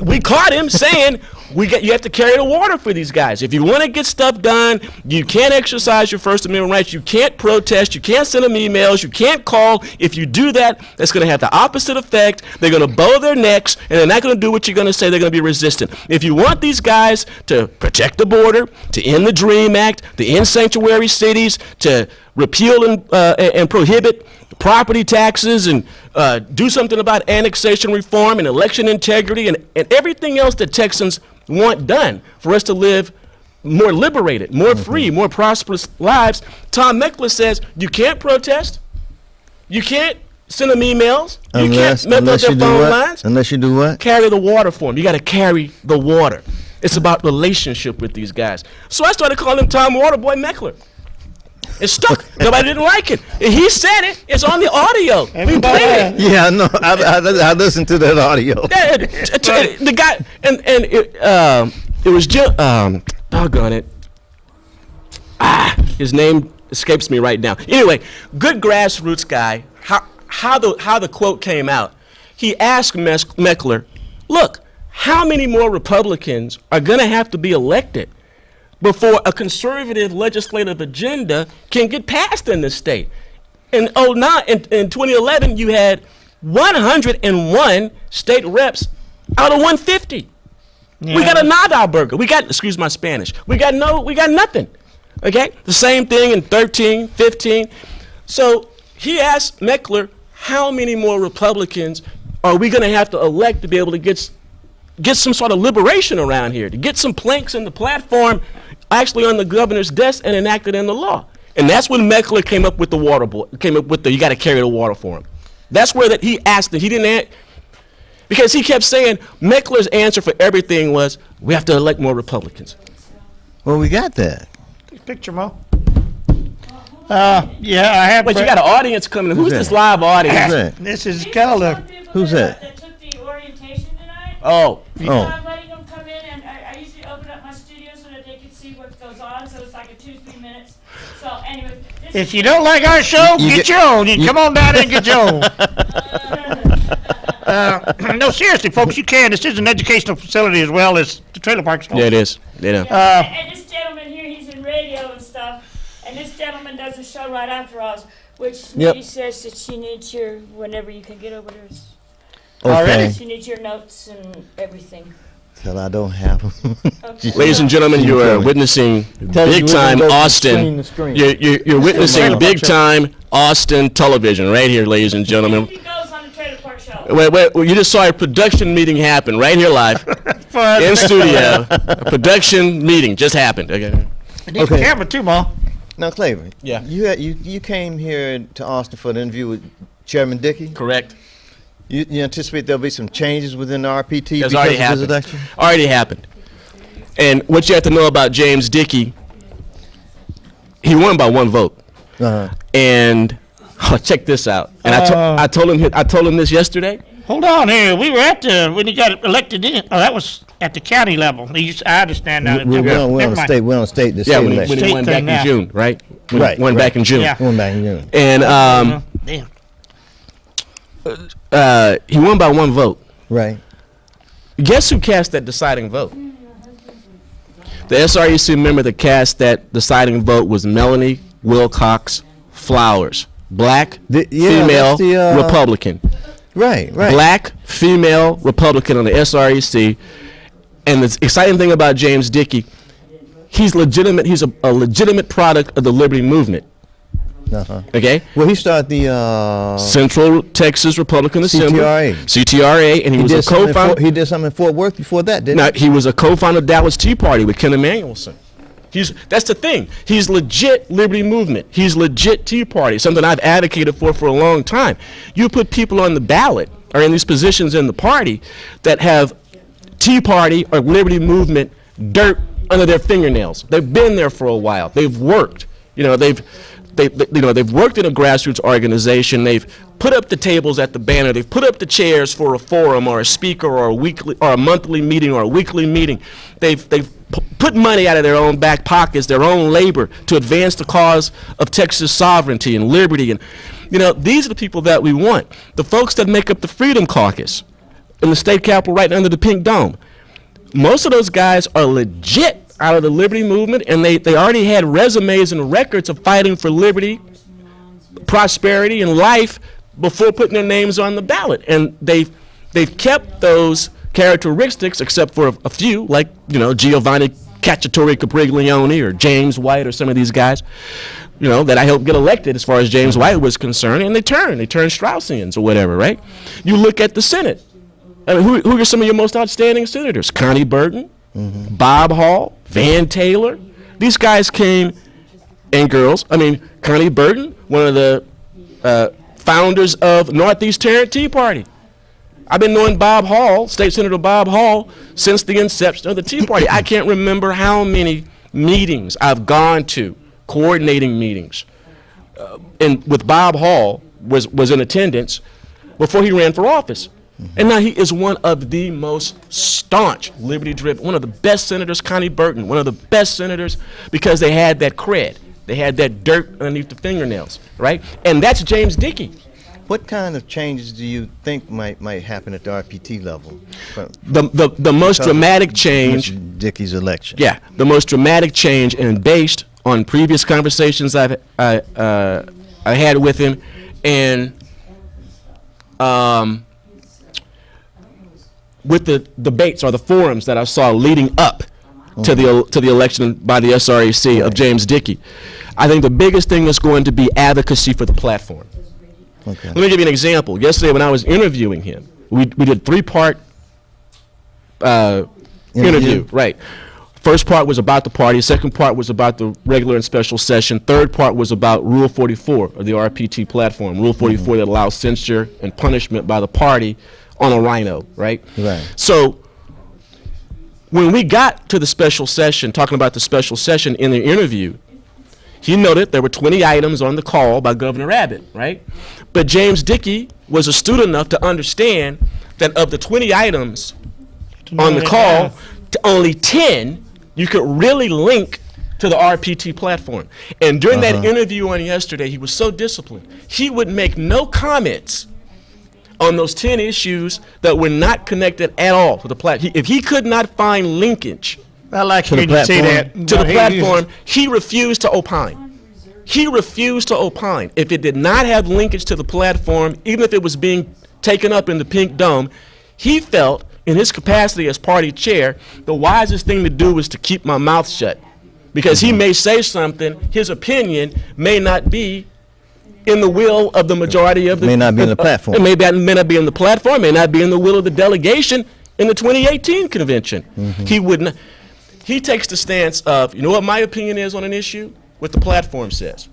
we caught him saying you have to carry the water for these guys. If you want to get stuff done, you can't exercise your First Amendment rights, you can't protest, you can't send them emails, you can't call. If you do that, that's going to have the opposite effect. They're going to bow their necks, and they're not going to do what you're going to say. They're going to be resistant. If you want these guys to protect the border, to end the DREAM Act, to end sanctuary cities, to repeal and prohibit property taxes, and do something about annexation reform and election integrity and everything else that Texans want done for us to live more liberated, more free, more prosperous lives. Tom Meckler says you can't protest, you can't send them emails, you can't mess up their phone lines. Unless you do what? Carry the water for them. You got to carry the water. It's about relationship with these guys. So I started calling him Tom Waterboy Meckler. It stuck. Nobody didn't like it. He said it. It's on the audio. We played it. Yeah, no, I listened to that audio. The guy, and it was just, doggone it. His name escapes me right now. Anyway, good grassroots guy. How the quote came out. He asked Meckler, look, how many more Republicans are going to have to be elected before a conservative legislative agenda can get passed in this state? In 2011, you had 101 state reps out of 150. Yeah. We got a nada burger. We got, excuse my Spanish, we got nothing. Okay? The same thing in 13, 15. So he asked Meckler, how many more Republicans are we going to have to elect to be able to get some sort of liberation around here, to get some planks in the platform actually on the governor's desk and enacted in the law? And that's when Meckler came up with the water boy, you got to carry the water for him. That's where he asked it. He didn't because he kept saying Meckler's answer for everything was, we have to elect more Republicans. Well, we got that. Picture, Mo. Yeah, I have. But you got an audience coming. Who's this live audience? Who's that? This is Keller. Who's that? That took the orientation tonight. Oh. So I'm letting them come in, and I usually open up my studio so that they can see what goes on. So it's like a 2-3 minutes. So anyway, if you don't like our show, get your own. You can come on down and get your own. No, seriously, folks, you can. This is an educational facility as well as the trailer park. Yeah, it is. And this gentleman here, he's in radio and stuff. And this gentleman does a show right after us, which Nitty says that she needs your, whenever you can get over there. Okay. She needs your notes and everything. Till I don't have them. Okay. Ladies and gentlemen, you are witnessing big time Austin. You're witnessing big time Austin television right here, ladies and gentlemen. He goes on the trailer park show. Wait, you just saw a production meeting happen right here live in studio. A production meeting just happened. Okay. Need a camera too, Ma. Now, Claver. Yeah. You came here to Austin for the interview with Chairman Dickey. Correct. You anticipate there'll be some changes within the RPT That's because already of happened. this election? Already happened. And what you have to know about James Dickey, he won by 1 vote. And check this out. And I told him this yesterday. Hold on here. We were at when he got elected in. Oh, that was at the county level. I understand now. We're on the state. Yeah, when he won back in June, right? Won back in June. Yeah. Won back in June. And damn. He won by 1 vote. Right. Guess who cast that deciding vote? The SREC member that cast that deciding vote was Melanie Wilcox Flowers, black, female, Republican. Right. Black, female, Republican on the SREC. And the exciting thing about James Dickey, he's legitimate. He's a legitimate product of the Liberty Movement. Okay. Well, he started the Central Texas Republican Assembly, CTRA, and he was a co-founder. He did something in Fort Worth before that, didn't he? He was a co-founder of Dallas Tea Party with Ken Emanuelson. That's the thing. He's legit Liberty Movement. He's legit Tea Party, something I've advocated for a long time. You put people on the ballot or in these positions in the party that have Tea Party or Liberty Movement dirt under their fingernails. They've been there for a while. They've worked. They've worked in a grassroots organization. They've put up the tables at the banner. They've put up the chairs for a forum or a speaker or a weekly or a monthly meeting or a weekly meeting. They've put money out of their own back pockets, their own labor, to advance the cause of Texas sovereignty and liberty. And these are the people that we want. The folks that make up the Freedom Caucus in the state capitol right under the Pink Dome. Most of those guys are legit out of the Liberty Movement, and they already had resumes and records of fighting for liberty, prosperity, and life before putting their names on the ballot. And they've kept those characteristics, except for a few, like Giovanni Cacciatore Capriglione or James White or some of these guys, that I helped get elected as far as James White was concerned, and they turned Straussians or whatever, right? You look at the Senate. I mean, who are some of your most outstanding senators? Connie Burton, Bob Hall, Van Taylor. These guys came, and girls. I mean, Connie Burton, one of the founders of Northeast Tarrant Tea Party. I've been knowing Bob Hall, State Senator Bob Hall, since the inception of the Tea Party. I can't remember how many meetings I've gone to, coordinating meetings, and with Bob Hall was in attendance before he ran for office. And now he is one of the most staunch liberty-driven, one of the best senators, Connie Burton, one of the best senators, because they had that cred. They had that dirt underneath the fingernails, right? And that's James Dickey. What kind of changes do you think might happen at the RPT level? The most dramatic change. Mr. Dickey's election. Yeah, the most dramatic change, and based on previous conversations I had with him, and with the debates or the forums that I saw leading up to the election by the SRAC of James Dickey, I think the biggest thing is going to be advocacy for the platform. Okay. Let me give you an example. Yesterday when I was interviewing him, we did 3-part interview, right? First part was about the party, second part was about the regular and special session, third part was about Rule 44 of the RPT platform, Rule 44 that allows censure and punishment by the party on a rhino, right? Right. So when we got to the special session, talking about the special session in the interview, he noted there were 20 items on the call by Governor Abbott, right? But James Dickey was astute enough to understand that of the 20 items on the call, to only 10 you could really link to the RPT platform. And during that interview on yesterday, he was so disciplined. He would make no comments on those 10 issues that were not connected at all to the platform. If he could not find linkage I like to say that. To the platform, he refused to opine. He refused to opine. If it did not have linkage to the platform, even if it was being taken up in the Pink Dome, he felt, in his capacity as party chair, the wisest thing to do was to keep my mouth shut. Because he may say something, his opinion may not be in the will of the majority of the... May not be in the platform. It may not be in the platform, may not be in the will of the delegation in the 2018 convention. He would not... He takes the stance of, you know what my opinion is on an issue? What the platform says.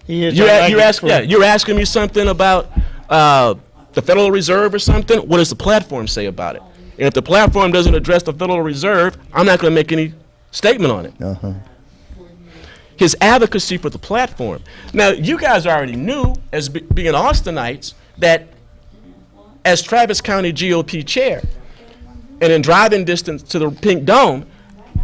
You're asking me something about the Federal Reserve or something. What does the platform say about it? And if the platform doesn't address the Federal Reserve, I'm not going to make any statement on it. His advocacy for the platform. Now, you guys already knew, as being Austinites, that as Travis County GOP chair, and in driving distance to the Pink Dome,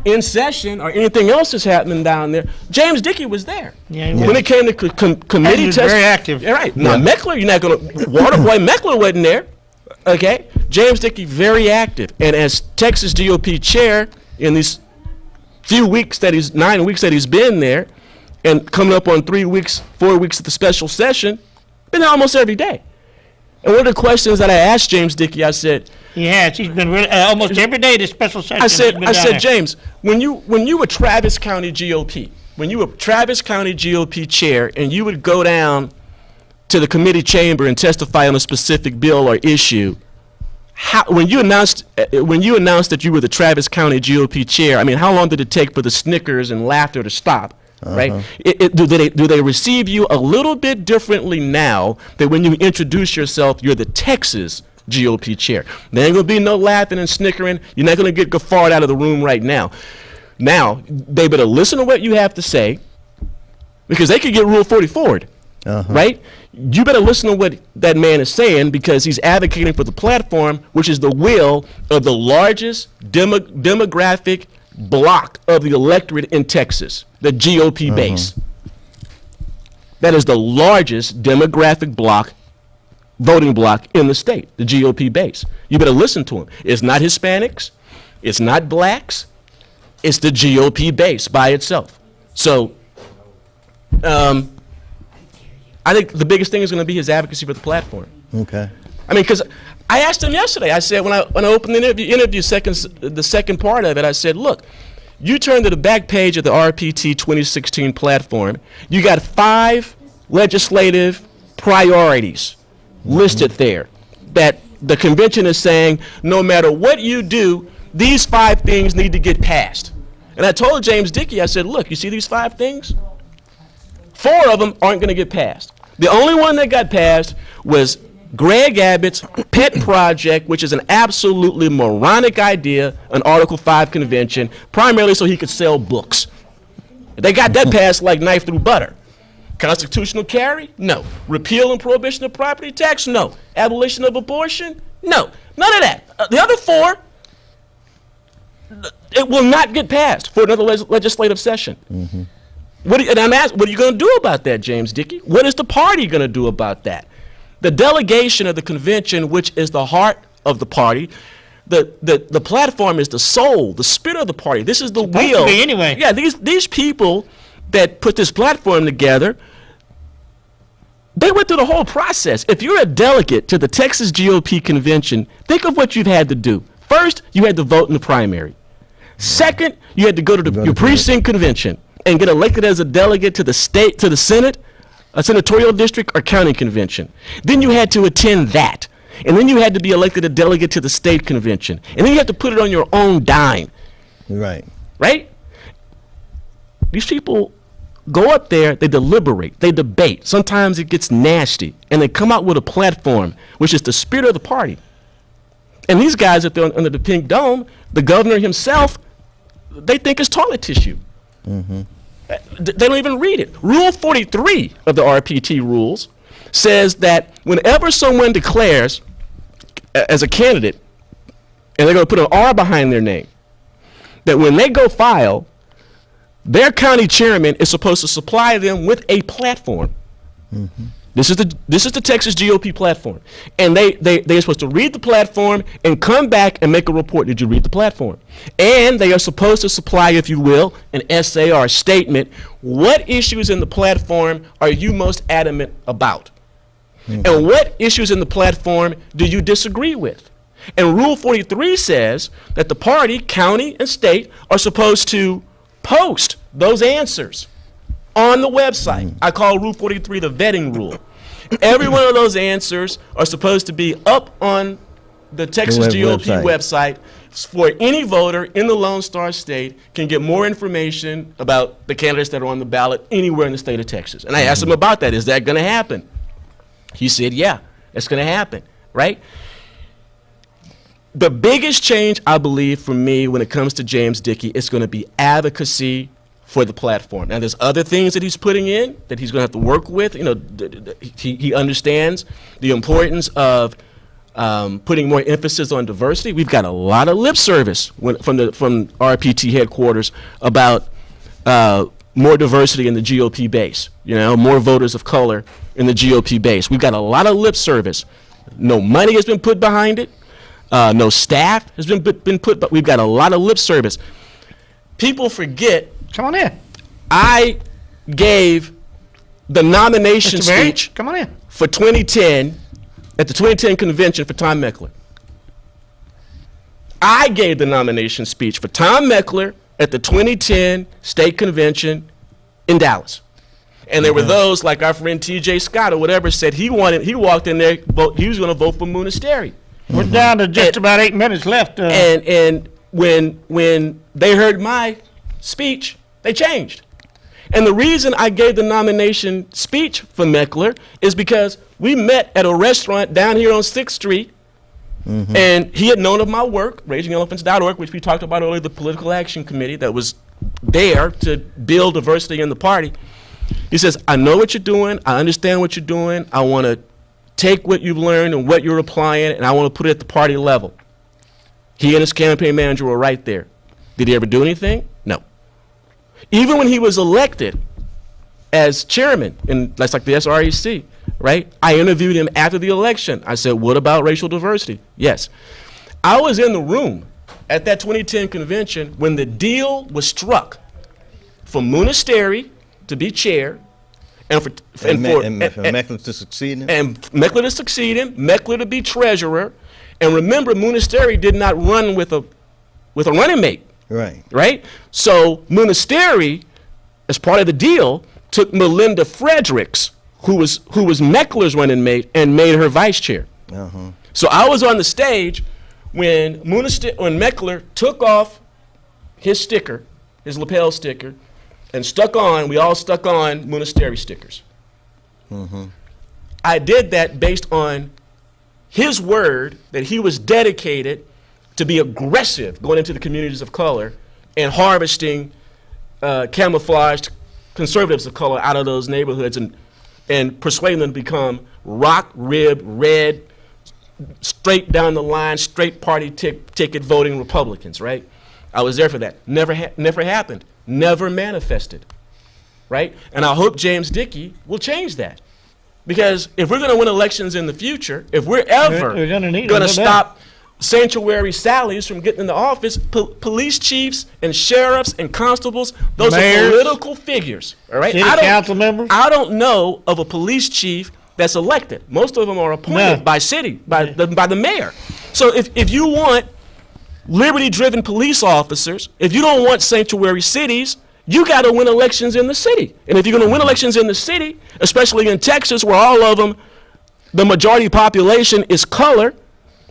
in session or anything else that's happening down there, James Dickey was there. Yeah, when it came to committee he was very active. Yeah, right. Now, Meckler, you're not going to... Waterboy Meckler wasn't there. Okay? James Dickey, very active. And as Texas GOP chair, in these 9 weeks that he's been there, and coming up on 4 weeks of the special session, been there almost every day. And one of the questions that I asked James Dickey, I said... Yeah, he's been really, almost every day this special session. I said, James, when you were Travis County GOP, when you were Travis County GOP chair, and you would go down to the committee chamber and testify on a specific bill or issue, when you announced that you were the Travis County GOP chair, I mean, how long did it take for the snickers and laughter to stop? Right? Do they receive you a little bit differently now that when you introduce yourself, you're the Texas GOP chair? There ain't gonna be no laughing and snickering. You're not gonna get guffawed out of the room right now. Now they better listen to what you have to say, because they could get Rule 44'd, right? You better listen to what that man is saying, because he's advocating for the platform, which is the will of the largest demographic block of the electorate in Texas, the GOP base. That is the largest demographic block, voting block in the state, the GOP base. You better listen to him. It's not Hispanics, it's not blacks, it's the GOP base by itself. So, I think the biggest thing is going to be his advocacy for the platform. Okay. I mean, because I asked him yesterday. I said, when I opened the interview the second part of it, I said, look, you turn to the back page of the RPT 2016 platform. You got 5 legislative priorities listed there that the convention is saying, no matter what you do, these 5 things need to get passed. And I told James Dickey, I said, look, you see these 5 things? 4 of them aren't going to get passed. The only one that got passed was Greg Abbott's pet project, which is an absolutely moronic idea, an Article 5 convention, primarily so he could sell books. They got that passed like knife through butter. Constitutional carry? No. Repeal and prohibition of property tax? No. Abolition of abortion? No. None of that. The other 4, it will not get passed for another legislative session. And I'm asking, what are you going to do about that, James Dickey? What is the party going to do about that? The delegation of the convention, which is the heart of the party, the platform is the soul, the spirit of the party. This is the wheel. Anyway. Yeah, these people that put this platform together, they went through the whole process. If you're a delegate to the Texas GOP convention, think of what you've had to do. First, you had to vote in the primary. Second, you had to go to your precinct convention and get elected as a delegate to the state, to the Senate, a senatorial district, or county convention. Then you had to attend that. And then you had to be elected a delegate to the state convention. And then you had to put it on your own dime. Right. Right? These people go up there, they deliberate, they debate. Sometimes it gets nasty. And they come out with a platform, which is the spirit of the party. And these guys up there under the pink dome, the governor himself, they think it's toilet tissue. They don't even read it. Rule 43 of the RPT rules says that whenever someone declares as a candidate, and they're going to put an R behind their name, that when they go file, their county chairman is supposed to supply them with a platform. This is the Texas GOP platform. And they're supposed to read the platform and come back and make a report. Did you read the platform? And they are supposed to supply, if you will, an essay or a statement. What issues in the platform are you most adamant about? And what issues in the platform do you disagree with? And Rule 43 says that the party, county, and state are supposed to post those answers on the website. I call Rule 43 the vetting rule. Every one of those answers are supposed to be up on the Texas GOP website for any voter in the Lone Star State can get more information about the candidates that are on the ballot anywhere in the state of Texas. And I asked him about that. Is that going to happen? He said, yeah, it's going to happen, right? The biggest change, I believe, for me when it comes to James Dickey is going to be advocacy for the platform. Now, there's other things that he's putting in that he's going to have to work with. You know, he understands the importance of putting more emphasis on diversity. We've got a lot of lip service from RPT headquarters about more diversity in the GOP base. You know, more voters of color in the GOP base. We've got a lot of lip service. No money has been put behind it. No staff has been put, but we've got a lot of lip service. People forget. Come on in. I gave the nomination speech come on in. For 2010 at the 2010 convention for Tom Meckler. I gave the nomination speech for Tom Meckler at the 2010 state convention in Dallas. And there were those like our friend T.J. Scott or whatever said he walked in there, he was going to vote for Moonasteri. We're down to just about 8 minutes left. And when they heard my speech, they changed. And the reason I gave the nomination speech for Meckler is because we met at a restaurant down here on 6th Street, and he had known of my work, RagingElephants.org, which we talked about earlier, the political action committee that was there to build diversity in the party. He says, I know what you're doing, I understand what you're doing, I want to take what you've learned and what you're applying, and I want to put it at the party level. He and his campaign manager were right there. Did he ever do anything? No. Even when he was elected as chairman, and that's like the SREC, right? I interviewed him after the election. I said, what about racial diversity? Yes. I was in the room at that 2010 convention when the deal was struck for Munisteri to be chair, and for Meckler to succeed him? And Meckler to succeed him, Meckler to be treasurer. And remember, Munisteri did not run with a running mate. Right. Right? So Munisteri, as part of the deal, took Melinda Fredericks, who was Meckler's running mate, and made her vice chair. So I was on the stage when Meckler took off his sticker, his lapel sticker, and we all stuck on Munisteri stickers. I did that based on his word that he was dedicated to be aggressive going into the communities of color and harvesting camouflaged conservatives of color out of those neighborhoods and persuading them to become rock, rib, red, straight down the line, straight party ticket voting Republicans, right? I was there for that. Never happened. Never manifested, right? And I hope James Dickey will change that. Because if we're going to win elections in the future, if we're ever going to stop sanctuary Sallies from getting into office, police chiefs and sheriffs and constables, those Mayors, are political figures, all right? City council members. I don't know of a police chief that's elected. Most of them are appointed by the mayor. So if you want liberty-driven police officers, if you don't want sanctuary cities, you got to win elections in the city. And if you're going to win elections in the city, especially in Texas, where all of them, the majority population is color,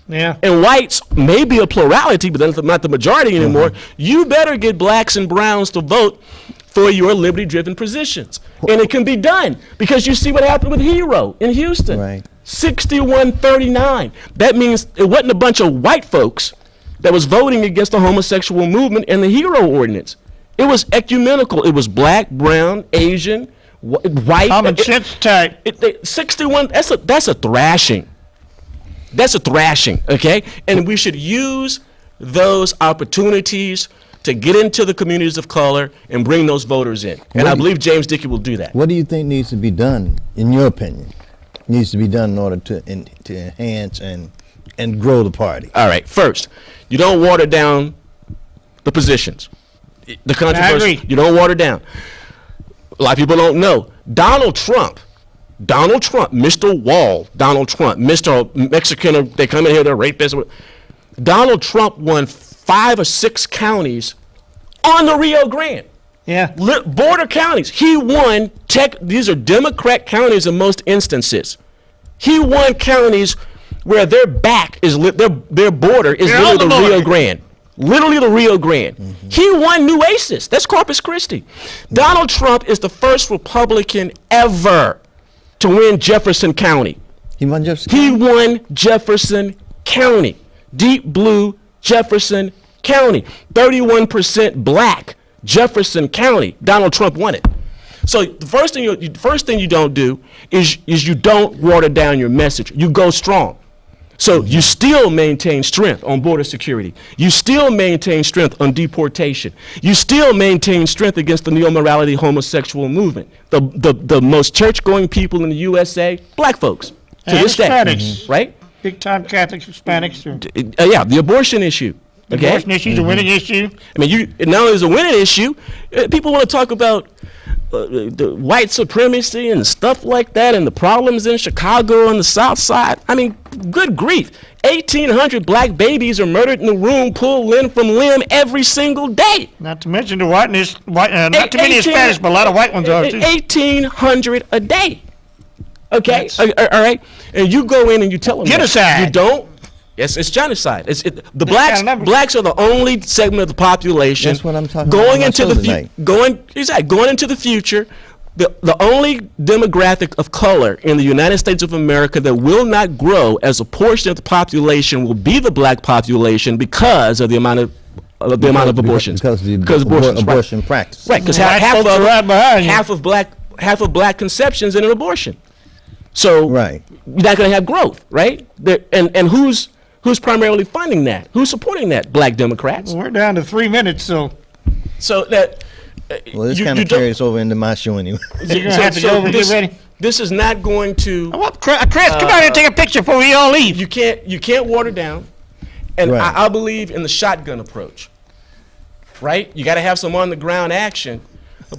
and whites may be a plurality, but that's not the majority anymore, you better get blacks and browns to vote for your liberty-driven positions. And it can be done, because you see what happened with Hero in Houston. Right. 61-39. That means it wasn't a bunch of white folks that was voting against the homosexual movement and the Hero ordinance. It was ecumenical. It was black, brown, Asian, white. Common sense type. 61, that's a thrashing. That's a thrashing, okay? And we should use those opportunities to get into the communities of color and bring those voters in. And I believe James Dickey will do that. What do you think needs to be done, in your opinion, needs to be done in order to enhance and grow the party? All right, first, you don't water down the positions. The controversy, you don't water down. A lot of people don't know. Donald Trump, Mr. Wall, Donald Trump, Mr. Mexican, they come in here, they're rapists. Donald Trump won 5 or 6 counties on the Rio Grande. Yeah. Border counties. He won, these are Democrat counties in most instances. He won counties where their back is, their border is literally the Rio Grande. Literally the Rio Grande. He won Nueces. That's Corpus Christi. Donald Trump is the first Republican ever to win Jefferson County. He won Jefferson County? He won Jefferson County. Deep blue Jefferson County. 31% black Jefferson County. Donald Trump won it. So the first thing you don't do is you don't water down your message. You go strong. So you still maintain strength on border security. You still maintain strength on deportation. You still maintain strength against the neo-morality homosexual movement. The most church-going people in the USA, black folks, to this day, Hispanics. right? Big-time Catholics, Hispanics. Yeah, the abortion issue. Okay? The abortion issue is a winning issue. I mean, not only is a winning issue, people want to talk about the white supremacy and stuff like that and the problems in Chicago and the South Side. I mean, good grief. 1,800 black babies are murdered in the room, pulled limb from limb every single day. Not to mention the whiteness, not too many Hispanics, but a lot of white ones are too. 1,800 a day. Okay, all right. And you go in and you tell them, Genocide. you don't It's genocide. The kind of numbers. blacks are the only segment of the population. That's what I'm talking going about into on my the show tonight. going into the future. The only demographic of color in the United States of America that will not grow as a portion of the population will be the black population because of the amount of abortions. Because of the abortions, abortion practice. right? Because White folks are right behind you. half of black conceptions in an abortion. So Right. you're not going to have growth, right? And who's primarily funding that? Who's supporting that? Black Democrats. We're down to 3 minutes, so That. Well, this you- kind you of don't- carries over into my show anyway. you're gonna have to go over and get ready. This is not going to. Well, Chris, come out here and take a picture before we all leave. You can't water down, and Right. I believe in the shotgun approach. Right? You got to have some on the ground action,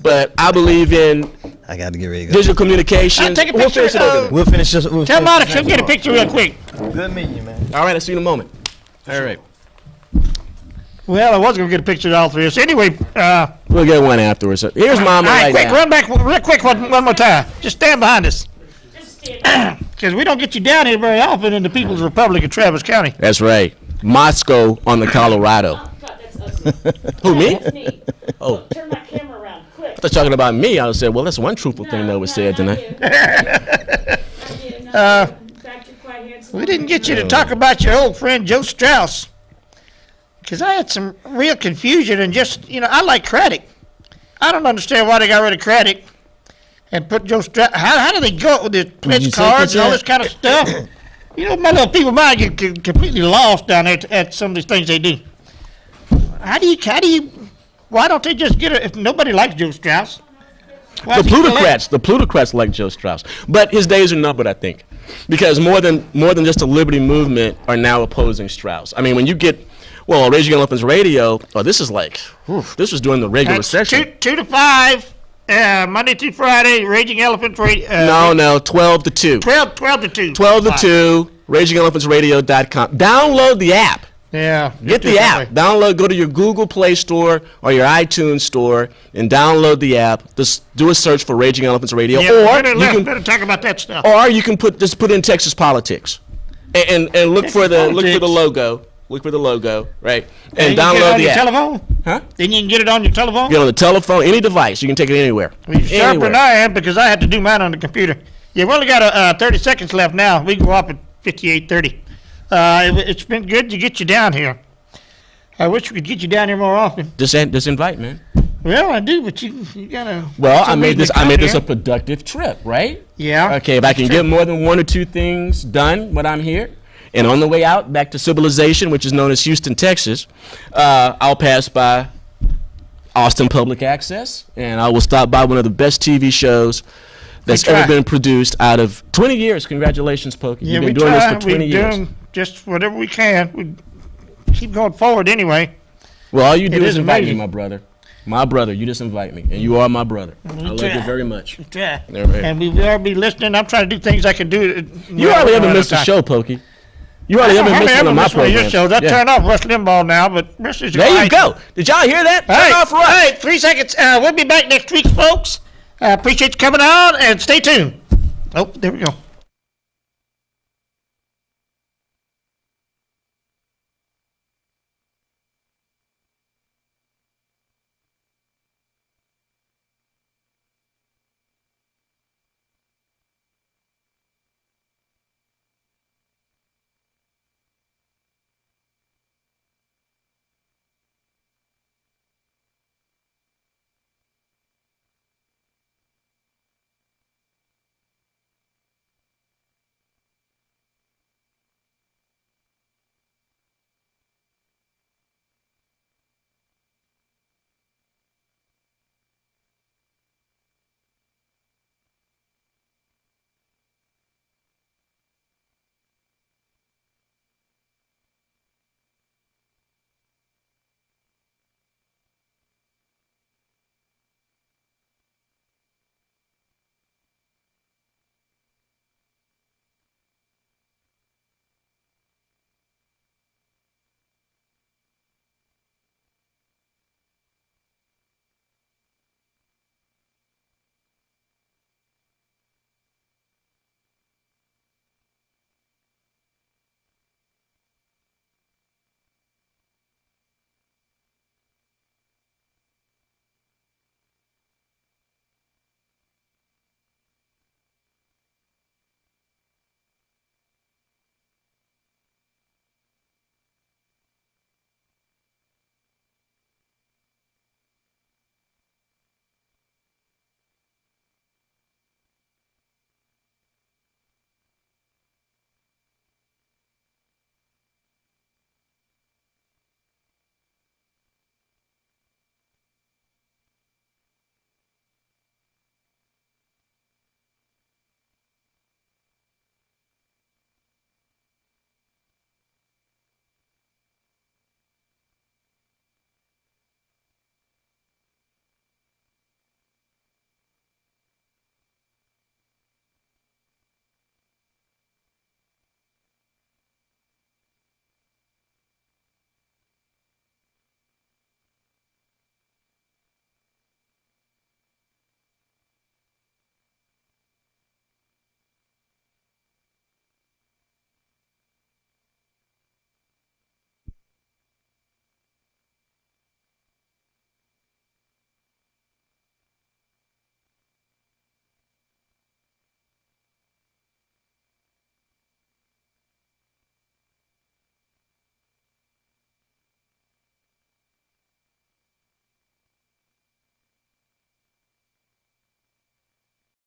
but I believe in I got to get ready to go. digital communications. I'll take a We'll picture, finish it over there. We'll finish this. We'll Tell finish Monica, this come get a tomorrow. picture real quick. Good meeting you, man. All right, I'll see you in a moment. All right. Well, I was gonna get a picture of all three of us. Anyway, We'll get one afterwards. Here's Mama all right, right quick, now. run back real quick one more time. Just stand behind us, Just stand. because we don't get you down here very often in the People's Republic of Travis County. That's right. Moscow on the Colorado. Oh, God, that's ugly. Who, me? That's me. Oh. Look, turn my camera around, quick. They're talking about me. I said, well, that's one truthful thing that was said tonight. We didn't get you to talk about your old friend Joe Strauss, because I had some real confusion and just, I like Craddock. I don't understand why they got rid of Craddock and put Joe Strauss. How do they go with the you pledge say cards and all that? this kind of stuff? My little people mind get completely lost down there at some of these things they do. Why don't they just get it if nobody likes Joe Strauss? Why The is he still plutocrats like Joe Strauss, but his days are numbered, I think, because more than just the liberty movement are now opposing Strauss. I mean, when you get Raging Elephants Radio, this is like, this was during the regular That's session. 2 to 5, Monday through Friday, Raging Elephants Radio. No, 12 to 2. 12 to 2. 12 to 2, RagingElephantsRadio.com. Download the app. Yeah. Get the app. Download. Go to your Google Play Store or your iTunes Store and download the app. Just do a search for Raging Elephants Radio, Yeah, or better talk about that stuff. you can put in Texas politics, and look for the logo. Look for the logo, right? And you can get it download on the your app. telephone? Huh? Then you can get it on your telephone? Get on the telephone, any device. You can take it anywhere. Well, you're sharper Anywhere. than I am, because I had to do mine on the computer. Yeah, we only got 30 seconds left now. We can go up at 58:30. It's been good to get you down here. I wish we could get you down here more often. Just invite, man. Well, I do, but you gotta. Well, some I made reason this to come a productive trip, right? Yeah. Okay, if I can get more than 1 or 2 things done when I'm here, and on the way out back to civilization, which is known as Houston, Texas, I'll pass by Austin Public Access, and I will stop by one of the best TV shows that's We try. ever been produced out of 20 years. Congratulations, Pokey. Yeah, You've we been doing try. this for 20 We're years. doing just whatever we can. We keep going forward anyway. Well, all you do It is is invite me, amazing. my brother. My brother, you just invite me, and you are my brother. I love try. you very much. Yeah. All right. And we will be listening. I'm trying to do things I can do. You hardly ever miss a show, Pokey. You hardly ever miss one of my Your programs. shows. I Yeah. turn off Rush Limbaugh now, but Rush is There you go. Did y'all hear that? Turn off Rush. Hey, 3 seconds. We'll be back next week, folks. Appreciate you coming on, and stay tuned. Oh, there we go.